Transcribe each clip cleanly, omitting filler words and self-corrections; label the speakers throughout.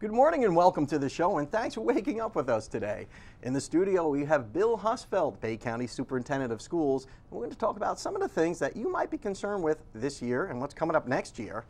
Speaker 1: Good morning and welcome to the show, and thanks for waking up with us today. In the studio, we have Bill Husfeldt, Bay County Superintendent of Schools. We're going to talk about some of the things that you might be concerned with this year and what's coming up next year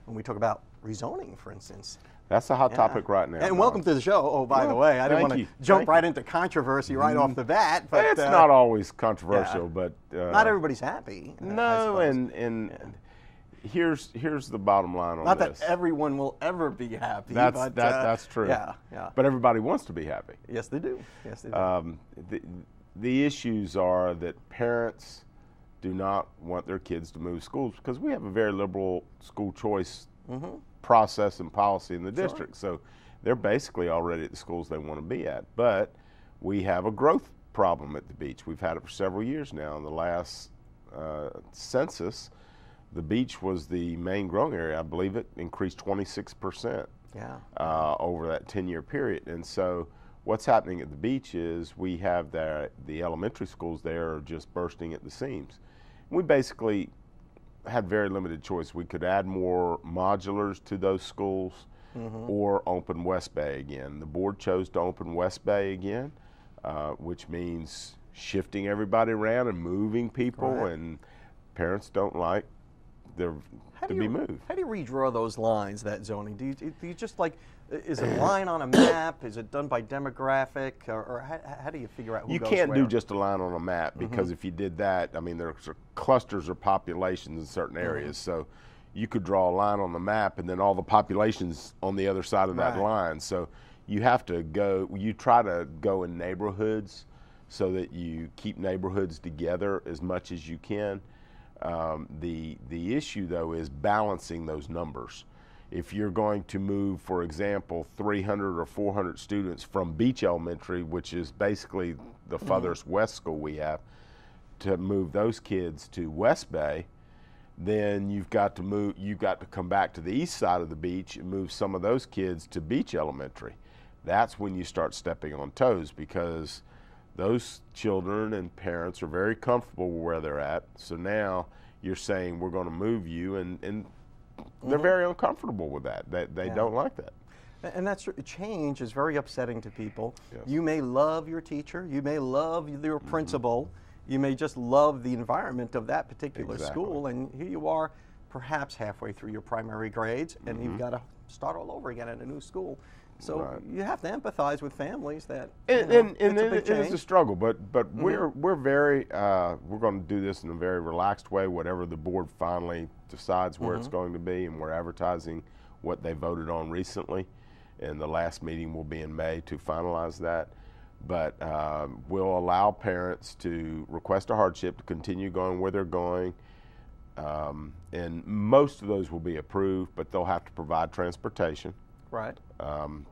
Speaker 1: when we talk about rezoning, for instance.
Speaker 2: That's a hot topic right now.
Speaker 1: And welcome to the show. Oh, by the way, I didn't want to jump right into controversy right off the bat. But
Speaker 2: it's not always controversial, but
Speaker 1: not everybody's happy.
Speaker 2: No, and here's the bottom line on
Speaker 1: not
Speaker 2: this.
Speaker 1: Not that everyone will ever be happy.
Speaker 2: That's true.
Speaker 1: Yeah.
Speaker 2: But everybody wants to be happy.
Speaker 1: Yes, they do. Yes, they do.
Speaker 2: The issues are that parents do not want their kids to move schools because we have a very liberal school choice process and policy in the district. So they're basically already at the schools they want to be at. But we have a growth problem at the beach. We've had it for several years now. In the last census, the beach was the main growing area. I believe it increased 26% over that 10-year period. And so what's happening at the beach is we have the elementary schools there are just bursting at the seams. We basically had very limited choice. We could add more modulars to those schools or open West Bay again. The board chose to open West Bay again, which means shifting everybody around and moving people, and parents don't like to be moved.
Speaker 1: How do you redraw those lines, that zoning? Do you just like, is it a line on a map? Is it done by demographic? Or how do you figure out who
Speaker 2: you
Speaker 1: goes
Speaker 2: can't
Speaker 1: where?
Speaker 2: do just a line on a map because if you did that, I mean, there's clusters of populations in certain areas. So you could draw a line on the map and then all the populations on the other side of that line. So you have to you try to go in neighborhoods so that you keep neighborhoods together as much as you can. The issue, though, is balancing those numbers. If you're going to move, for example, 300 or 400 students from Beach Elementary, which is basically the farthest west school we have, to move those kids to West Bay, then you've got to come back to the east side of the beach and move some of those kids to Beach Elementary. That's when you start stepping on toes, because those children and parents are very comfortable where they're at. So now you're saying we're going to move you, and they're very uncomfortable with that. They don't like that.
Speaker 1: And that's change is very upsetting to people.
Speaker 2: Yes.
Speaker 1: You may love your teacher, you may love your principal, you may just love the environment of that particular school, and here you are perhaps halfway through your primary grades, and you've got to start all over again at a new school. So you have to empathize with families that
Speaker 2: it is a struggle, but we're very we're going to do this in a very relaxed way. Whatever the board finally decides where it's going to be, and we're advertising what they voted on recently, and the last meeting will be in May to finalize that. But we'll allow parents to request a hardship to continue going where they're going, and most of those will be approved, but they'll have to provide transportation.
Speaker 1: Right.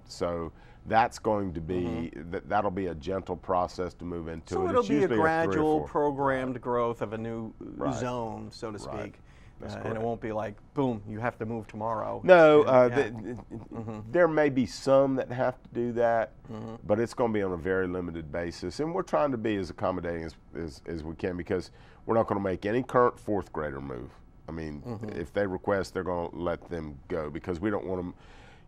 Speaker 2: So that's going to be that'll be a gentle process to move into.
Speaker 1: So it'll be a gradual, programmed growth of a new zone, so to speak. And it won't be like, boom, you have to move tomorrow.
Speaker 2: No, there may be some that have to do that, but it's going to be on a very limited basis. And we're trying to be as accommodating as we can, because we're not going to make any current fourth grader move. I mean, if they request, they're going to let them go, because we don't want them.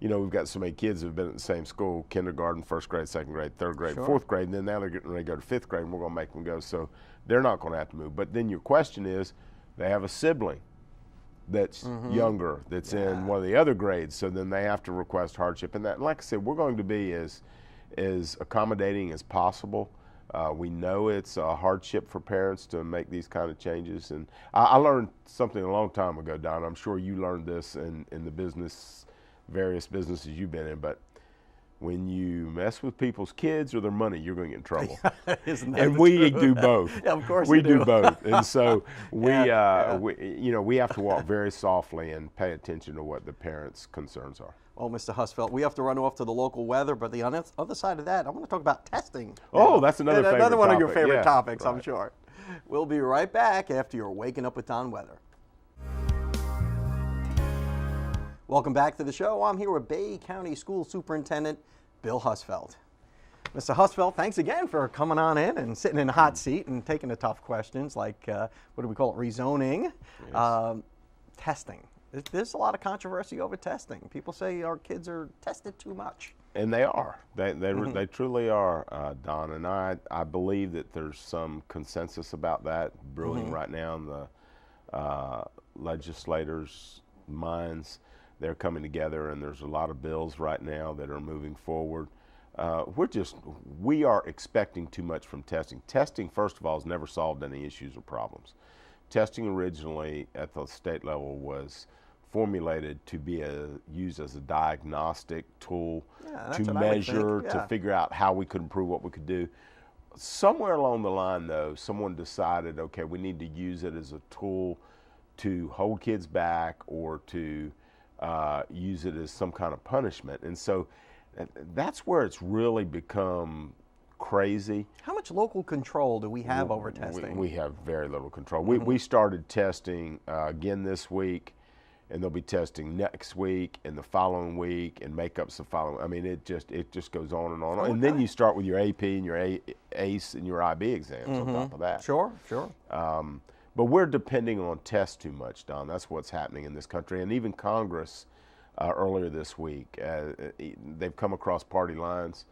Speaker 2: You know, we've got so many kids that have been at the same school, kindergarten, first grade, second grade, third grade, fourth grade, and then now they're getting ready to go to fifth grade, and we're going to make them go. So they're not going to have to move. But then your question is, they have a sibling that's younger, that's in one of the other grades, so then they have to request hardship. And that, and like I said, we're going to be as accommodating as possible. We know it's a hardship for parents to make these kind of changes. And I learned something a long time ago, Don. I'm sure you learned this in the various businesses you've been in, but when you mess with people's kids or their money, you're going to get in trouble. And we do both.
Speaker 1: Yeah, of course
Speaker 2: we do both. And so we have to walk very softly and pay attention to what the parents' concerns are.
Speaker 1: Well, Mr. Husfeldt, we have to run off to the local weather, but the other side of that, I want to talk about testing.
Speaker 2: Oh, that's another favorite
Speaker 1: Another one
Speaker 2: topic.
Speaker 1: of your favorite topics, I'm sure. We'll be right back after your Waking Up with Don weather. Welcome back to the show. I'm here with Bay County School Superintendent Bill Husfeldt. Mr. Husfeldt, thanks again for coming on in and sitting in the hot seat and taking the tough questions like, what do we call it, rezoning, testing. There's a lot of controversy over testing. People say our kids are tested too much.
Speaker 2: And they are. They truly are, Don. And I believe that there's some consensus about that brewing right now in the legislators' minds. They're coming together, and there's a lot of bills right now that are moving forward. We are expecting too much from testing. Testing, first of all, has never solved any issues or problems. Testing originally at the state level was formulated to be used as a diagnostic tool to measure, to figure out how we could improve what we could do. Somewhere along the line, though, someone decided, okay, we need to use it as a tool to hold kids back or to use it as some kind of punishment. And so that's where it's really become crazy.
Speaker 1: How much local control do we have over testing?
Speaker 2: We have very little control. We started testing again this week, and they'll be testing next week and the following week, and makeups the following. I mean, it just goes on and on. And then you start with your AP and your ACE and your IB exams on top of that.
Speaker 1: Sure.
Speaker 2: But we're depending on tests too much, Don. That's what's happening in this country. And even Congress earlier this week, they've come across party lines,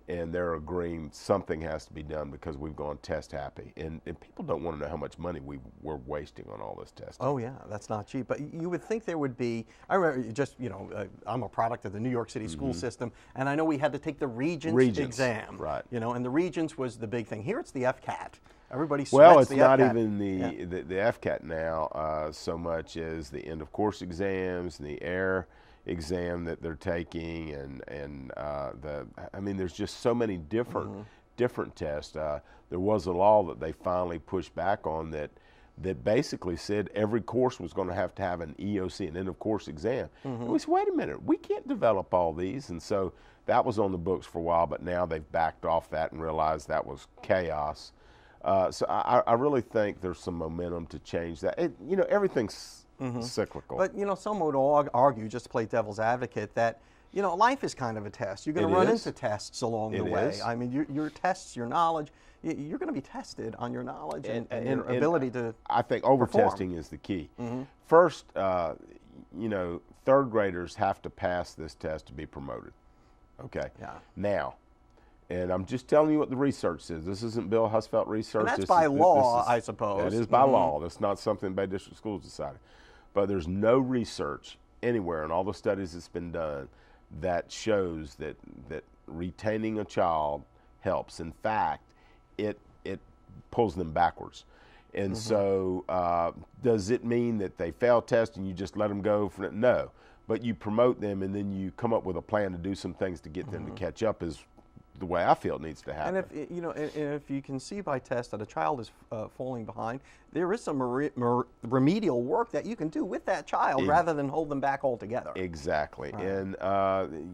Speaker 2: and they're agreeing something has to be done because we've gone test happy. And people don't want to know how much money we're wasting on all this testing.
Speaker 1: Oh, yeah, that's not cheap. But you would think there would be, I remember I'm a product of the New York City school system, and I know we had to take the Regents exam.
Speaker 2: Right.
Speaker 1: And the Regents was the big thing. Here it's the FCAT. Everybody sweats
Speaker 2: well, it's
Speaker 1: the
Speaker 2: not
Speaker 1: FCAT.
Speaker 2: even the FCAT now so much as the end of course exams and the air exam that they're taking, and I mean, there's just so many different tests. There was a law that they finally pushed back on that basically said every course was going to have an EOC, an end of course exam. And we said, wait a minute, we can't develop all these, and so that was on the books for a while, but now they've backed off that and realized that was chaos. So I really think there's some momentum to change that. Everything's cyclical.
Speaker 1: But, some would argue, just to play devil's advocate, that, life is kind of a test. You're going to run into tests along the way. I mean, your tests, your knowledge, you're going to be tested on your knowledge and your ability to
Speaker 2: I think over-testing is the key. First, third graders have to pass this test to be promoted. Okay?
Speaker 1: Yeah.
Speaker 2: Now, and I'm just telling you what the research says. This isn't Bill Husfeld research.
Speaker 1: And that's by law, I suppose.
Speaker 2: It is by law. That's not something Bay District Schools decided. But there's no research anywhere in all the studies that's been done that shows that retaining a child helps. In fact, it pulls them backwards. And so does it mean that they fail test and you just let them go? No. But you promote them, and then you come up with a plan to do some things to get them to catch up is the way I feel it needs to happen.
Speaker 1: And if you can see by test that a child is falling behind, there is some remedial work that you can do with that child rather than hold them back altogether.
Speaker 2: Exactly. Right. And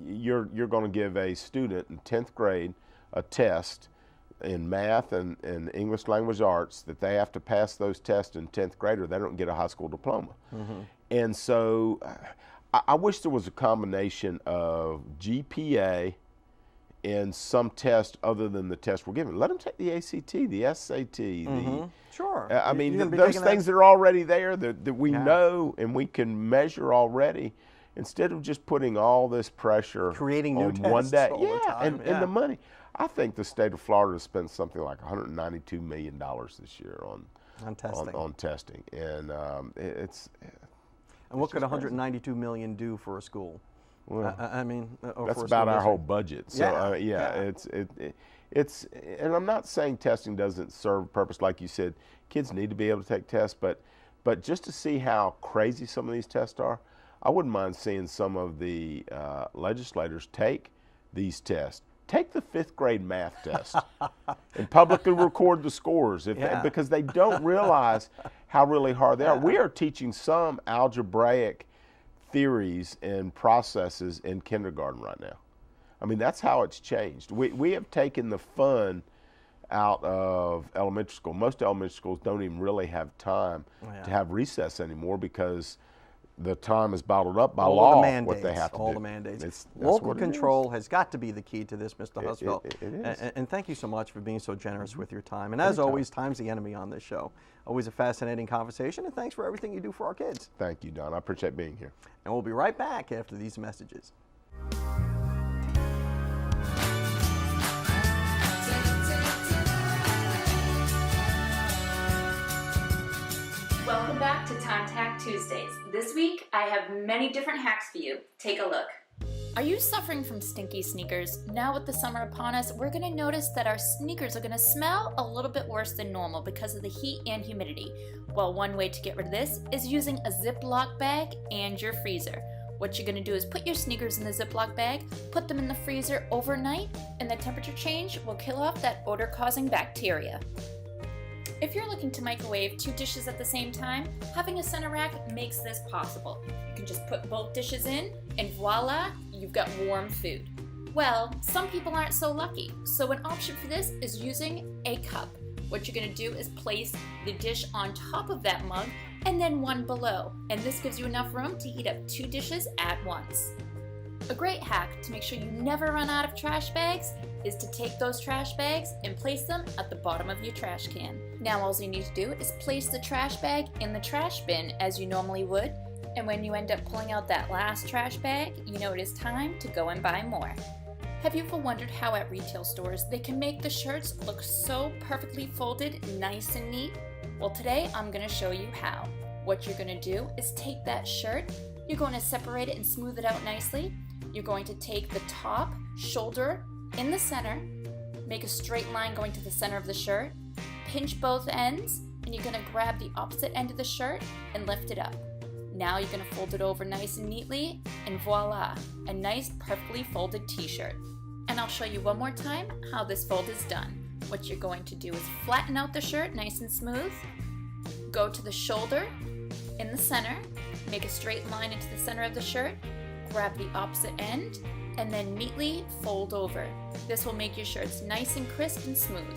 Speaker 2: you're going to give a student in 10th grade a test in math and English language arts that they have to pass those tests in 10th grade or they don't get a high school diploma. And so I wish there was a combination of GPA and some test other than the test we're given. Let them take the ACT, the SAT.
Speaker 1: Sure.
Speaker 2: I mean, those things that are already there that we know and we can measure already, instead of just putting all this pressure
Speaker 1: creating new
Speaker 2: on
Speaker 1: tests
Speaker 2: one day.
Speaker 1: all the time.
Speaker 2: And the money. I think the state of Florida spent something like $192 million this year on testing. And it's
Speaker 1: and what could $192 million do for a school?
Speaker 2: Well,
Speaker 1: I mean,
Speaker 2: that's about our whole budget. So it's and I'm not saying testing doesn't serve a purpose. Like you said, kids need to be able to take tests, but just to see how crazy some of these tests are, I wouldn't mind seeing some of the legislators take these tests. Take the 5th grade math test and publicly record the scores because they don't realize how really hard they are. We are teaching some algebraic theories and processes in kindergarten right now. I mean, that's how it's changed. We have taken the fun out of elementary school. Most elementary schools don't even really have time to have recess anymore because the time is bottled up by
Speaker 1: all
Speaker 2: law.
Speaker 1: The mandates,
Speaker 2: what they have to
Speaker 1: all
Speaker 2: do.
Speaker 1: the mandates.
Speaker 2: That's
Speaker 1: Local
Speaker 2: what it
Speaker 1: control has got to be the key to this, Mr. Husfeld.
Speaker 2: It is.
Speaker 1: And thank you so much for being so generous with your time. And as always, time's the enemy on this show. Always a fascinating conversation, and thanks for everything you do for our kids.
Speaker 2: Thank you, Don. I appreciate being here.
Speaker 1: And we'll be right back after these messages.
Speaker 3: Welcome back to Time Tack Tuesdays. This week, I have many different hacks for you. Take a look. Are you suffering from stinky sneakers? Now with the summer upon us, we're going to notice that our sneakers are going to smell a little bit worse than normal because of the heat and humidity. Well, one way to get rid of this is using a Ziploc bag and your freezer. What you're going to do is put your sneakers in the Ziploc bag, put them in the freezer overnight, and the temperature change will kill off that odor-causing bacteria. If you're looking to microwave 2 dishes at the same time, having a center rack makes this possible. You can just put both dishes in, and voila, you've got warm food. Well, some people aren't so lucky, so an option for this is using a cup. What you're going to do is place the dish on top of that mug, and then one below, and this gives you enough room to heat up 2 dishes at once. A great hack to make sure you never run out of trash bags is to take those trash bags and place them at the bottom of your trash can. Now all you need to do is place the trash bag in the trash bin as you normally would, and when you end up pulling out that last trash bag, you know it is time to go and buy more. Have you ever wondered how at retail stores they can make the shirts look so perfectly folded, nice and neat? Well, today I'm going to show you how. What you're going to do is take that shirt, you're going to separate it and smooth it out nicely. You're going to take the top, shoulder, in the center, make a straight line going to the center of the shirt, pinch both ends, and you're going to grab the opposite end of the shirt and lift it up. Now you're going to fold it over nice and neatly, and voila, a nice perfectly folded t-shirt. And I'll show you one more time how this fold is done. What you're going to do is flatten out the shirt nice and smooth, go to the shoulder, in the center, make a straight line into the center of the shirt, grab the opposite end, and then neatly fold over. This will make your shirts nice and crisp and smooth.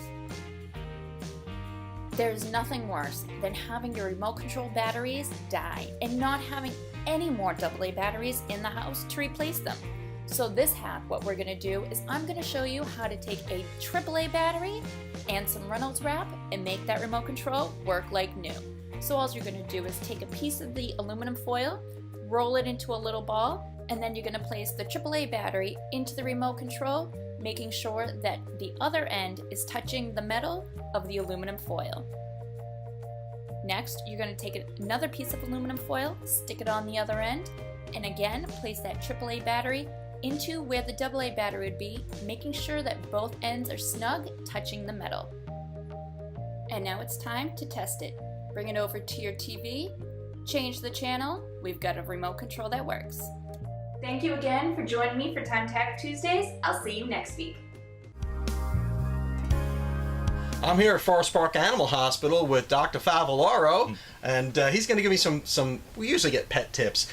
Speaker 3: There's nothing worse than having your remote control batteries die and not having any more AA batteries in the house to replace them. So this hack, what we're going to do is I'm going to show you how to take a AAA battery and some Reynolds wrap and make that remote control work like new. So all you're going to do is take a piece of the aluminum foil, roll it into a little ball, and then you're going to place the AAA battery into the remote control, making sure that the other end is touching the metal of the aluminum foil. Next, you're going to take another piece of aluminum foil, stick it on the other end, and again, place that AAA battery into where the AA battery would be, making sure that both ends are snug, touching the metal. And now it's time to test it. Bring it over to your TV, change the channel, we've got a remote control that works. Thank you again for joining me for Time Tack Tuesdays. I'll see you next week.
Speaker 1: I'm here at Forest Park Animal Hospital with Dr. Favaloro, and he's going to give me some, we usually get pet tips,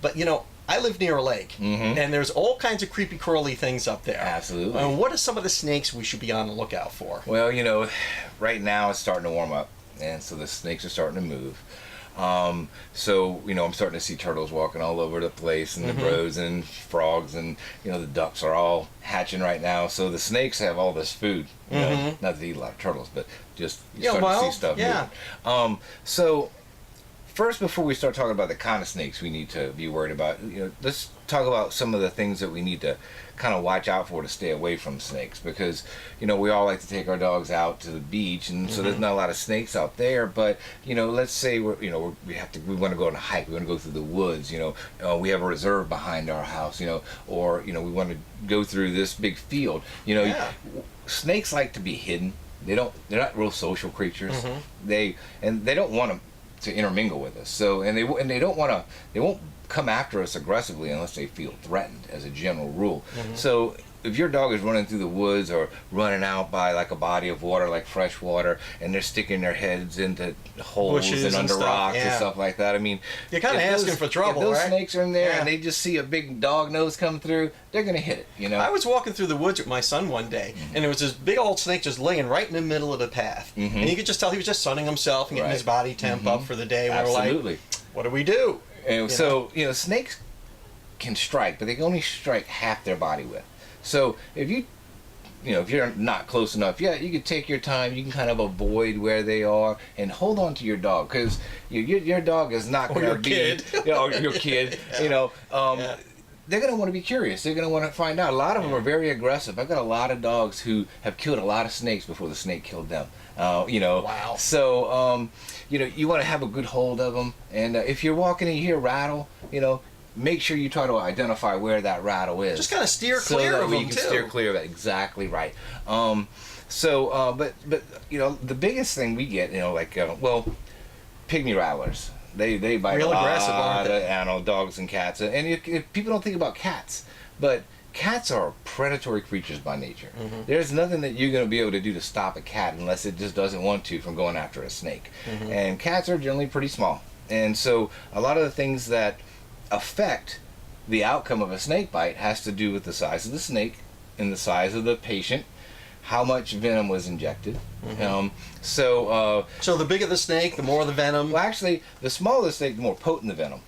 Speaker 1: but you know, I live near a lake, and there's all kinds of creepy crawly things up there.
Speaker 4: Absolutely.
Speaker 1: What are some of the snakes we should be on the lookout for?
Speaker 4: Well, you know, right now it's starting to warm up, and so the snakes are starting to move. So, you know, I'm starting to see turtles walking all over the place, and the birds and frogs, and, you know, the ducks are all hatching right now. So the snakes have all this food. You know, not that they eat a lot of turtles, but just you start to see stuff moving. So first, before we start talking about the kind of snakes we need to be worried about, you know, let's talk about some of the things that we need to kind of watch out for to stay away from snakes, because, you know, we all like to take our dogs out to the beach, and so there's not a lot of snakes out there. But, you know, let's say we want to go on a hike, we want to go through the woods, you know, we have a reserve behind our house, you know, or, you know, we want to go through this big field, you know. Snakes like to be hidden. They're not real social creatures. They don't want to intermingle with us. So they won't come after us aggressively unless they feel threatened, as a general rule. So if your dog is running through the woods or running out by like a body of water, like fresh water, and they're sticking their heads into holes
Speaker 1: Bushes
Speaker 4: and under
Speaker 1: and stuff,
Speaker 4: rocks and stuff like that, I mean,
Speaker 1: you're kind of asking for trouble,
Speaker 4: if those
Speaker 1: right?
Speaker 4: snakes are in there and they just see a big dog nose come through, they're gonna hit it, you know.
Speaker 1: I was walking through the woods with my son one day, and there was this big old snake just laying right in the middle of the path, and you could just tell he was just sunning himself and getting his body temp up for the day. And we were like, what do we do?
Speaker 4: And so, snakes can strike, but they can only strike half their body width. So if if you're not close enough, you can take your time. You can kind of avoid where they are and hold on to your dog, because your dog is not going to be, or your kid, they're going to want to be curious. They're going to want to find out. A lot of them are very aggressive. I've got a lot of dogs who have killed a lot of snakes before the snake killed them.
Speaker 1: Wow.
Speaker 4: So, you want to have a good hold of them. And if you're walking and you hear rattle, make sure you try to identify where that rattle is.
Speaker 1: Just kind of steer clear of them,
Speaker 4: too. Steer clear of it. Exactly right. But the biggest thing we get, pygmy rattlers. They bite
Speaker 1: real
Speaker 4: a
Speaker 1: aggressive,
Speaker 4: lot of dogs and cats. And people don't think about cats, but cats are predatory creatures by nature. Mm-hmm. There's nothing that you're going to be able to do to stop a cat unless it just doesn't want to from going after a snake. Mm-hmm. And cats are generally pretty small. And so a lot of the things that affect the outcome of a snake bite has to do with the size of the snake and the size of the patient, how much venom was injected. Mm-hmm. So
Speaker 1: the bigger the snake, the more the venom?
Speaker 4: Well, actually, the smaller the snake, the more potent the venom.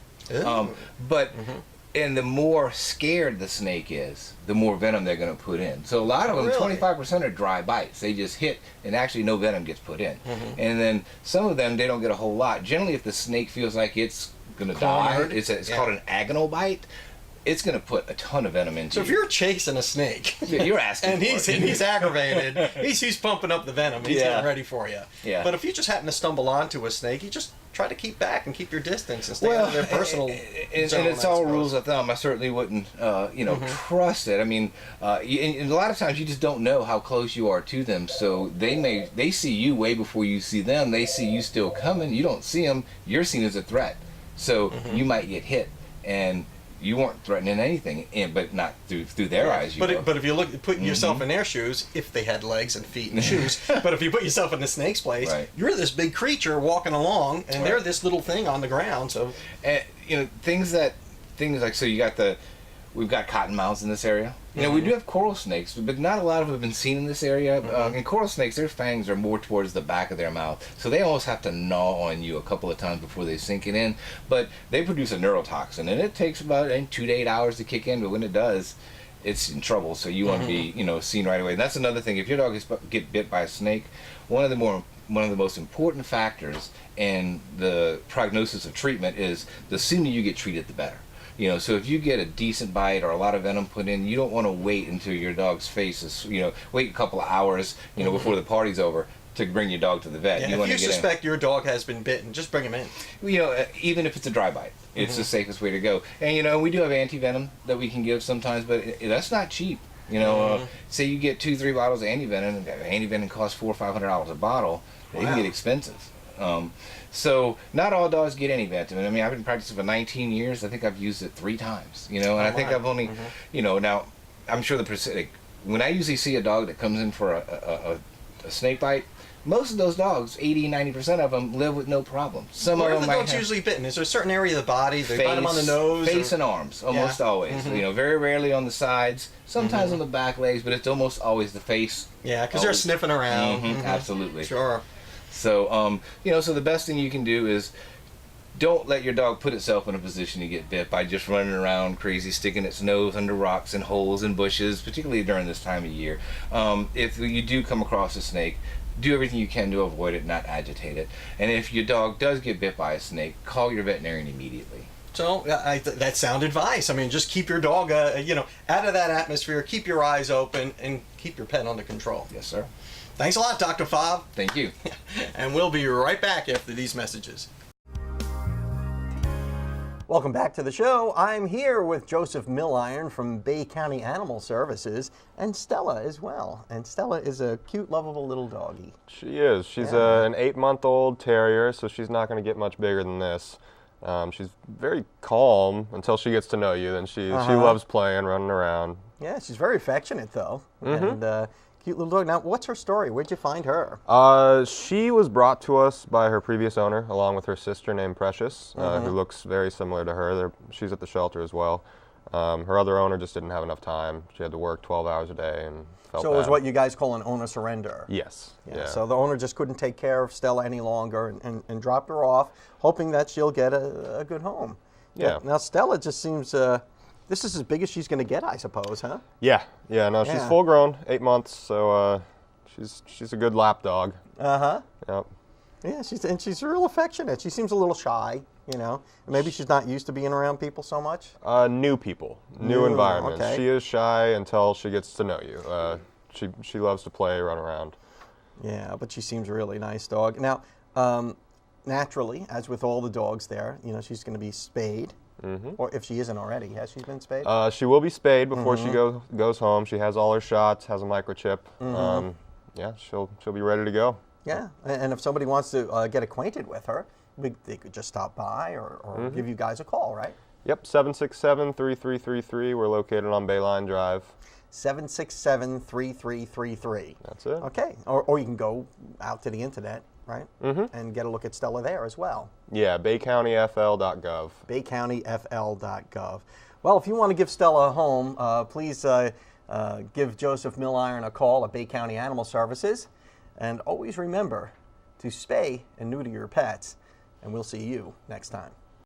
Speaker 4: And the more scared the snake is, the more venom they're going to put in. So a lot of them, 25% are dry bites. They just hit, and actually no venom gets put in. Mm-hmm. And then some of them, they don't get a whole lot. Generally, if the snake feels like it's going to die, it's called an agonal bite. It's going to put a ton of venom into you.
Speaker 1: So if you're chasing a snake,
Speaker 4: you're asking
Speaker 1: and he's aggravated, he's pumping up the venom, he's getting ready for you.
Speaker 4: Yeah.
Speaker 1: But if you just happen to stumble onto a snake, you just try to keep back and keep your distance and stay out of their personal zone.
Speaker 4: And it's all rules of thumb. I certainly wouldn't, trust it. I mean, and a lot of times you just don't know how close you are to them. So they see you way before you see them. They see you still coming. You don't see them. You're seen as a threat. So you might get hit, and you weren't threatening anything, but not through their eyes.
Speaker 1: But if you put yourself in their shoes, if they had legs and feet and shoes, but if you put yourself in the snake's place, you're this big creature walking along, and they're this little thing on the ground. So,
Speaker 4: things like, so we've got cottonmouths in this area. We do have coral snakes, but not a lot of them have been seen in this area. And coral snakes, their fangs are more towards the back of their mouth, so they almost have to gnaw on you a couple of times before they sink it in. But they produce a neurotoxin, and it takes about 2 to 8 hours to kick in. But when it does, it's in trouble. So you want to be, seen right away. And that's another thing. If your dog get bit by a snake, one of the most important factors in the prognosis of treatment is the sooner you get treated, the better. So if you get a decent bite or a lot of venom put in, you don't want to wait until your dog's face is, wait a couple of hours, before the party's over to bring your dog to the vet.
Speaker 1: If you suspect your dog has been bitten, just bring him in.
Speaker 4: Even if it's a dry bite, it's the safest way to go. And we do have anti-venom that we can give sometimes, but that's not cheap. Say you get 2-3 bottles of anti-venom, and anti-venom costs $400 or $500 a bottle. They can get expensive. So not all dogs get any venom. I mean, I've been practicing for 19 years. I think I've used it 3 times, and I think I've only, now I'm sure when I usually see a dog that comes in for a snake bite, most of those dogs, 80-90% of them, live with no problem.
Speaker 1: Where are the dogs usually bitten? Is there a certain area of the body? They bite them on the nose?
Speaker 4: Face and arms, almost always. Very rarely on the sides, sometimes on the back legs, but it's almost always the face.
Speaker 1: Yeah, because they're sniffing around.
Speaker 4: Absolutely.
Speaker 1: Sure.
Speaker 4: So, so the best thing you can do is don't let your dog put itself in a position to get bit by just running around crazy, sticking its nose under rocks and holes and bushes, particularly during this time of year. If you do come across a snake, do everything you can to avoid it, not agitate it. And if your dog does get bit by a snake, call your veterinarian immediately.
Speaker 1: So that's sound advice. I mean, just keep your dog, out of that atmosphere, keep your eyes open, and keep your pet under control.
Speaker 4: Yes, sir.
Speaker 1: Thanks a lot, Dr. Fob.
Speaker 4: Thank you.
Speaker 1: And we'll be right back after these messages. Welcome back to the show. I'm here with Joseph Milliron from Bay County Animal Services, and Stella as well. And Stella is a cute, lovable little doggy.
Speaker 5: She is. She's an 8-month-old terrier, so she's not going to get much bigger than this. She's very calm until she gets to know you. Then she loves playing, running around.
Speaker 1: Yeah, she's very affectionate, though. And cute little dog. Now, what's her story? Where'd you find her?
Speaker 5: She was brought to us by her previous owner, along with her sister named Precious, who looks very similar to her. She's at the shelter as well. Her other owner just didn't have enough time. She had to work 12 hours a day and felt
Speaker 1: So
Speaker 5: bad.
Speaker 1: it was what you guys call an owner surrender.
Speaker 5: Yes. Yeah.
Speaker 1: So the owner just couldn't take care of Stella any longer and dropped her off, hoping that she'll get a good home.
Speaker 5: Yeah.
Speaker 1: Now Stella just seems, this is as big as she's going to get, I suppose, huh?
Speaker 5: Yeah. No, she's full grown, 8 months, so she's a good lap dog.
Speaker 1: Uh-huh.
Speaker 5: Yep.
Speaker 1: Yeah, she's real affectionate. She seems a little shy, Maybe she's not used to being around people so much.
Speaker 5: New people, new environments.
Speaker 1: okay.
Speaker 5: She is shy until she gets to know you. She loves to play, run around.
Speaker 1: Yeah, but she seems a really nice dog. Now, naturally, as with all the dogs there, she's going to be spayed. Or if she isn't already, has she been spayed?
Speaker 5: She will be spayed before she goes home. She has all her shots, has a microchip. Yeah, she'll be ready to go.
Speaker 1: Yeah, and if somebody wants to get acquainted with her, they could just stop by or give you guys a call, right?
Speaker 5: Yep, 767-3333. We're located on Bayline Drive.
Speaker 1: 767-3333.
Speaker 5: That's it.
Speaker 1: Okay, or you can go out to the internet, right? And get a look at Stella there as well.
Speaker 5: Yeah, baycountyfl.gov.
Speaker 1: baycountyfl.gov. Well, if you want to give Stella a home, please give Joseph Milliron a call at Bay County Animal Services. And always remember to spay and neuter your pets. And we'll see you next time.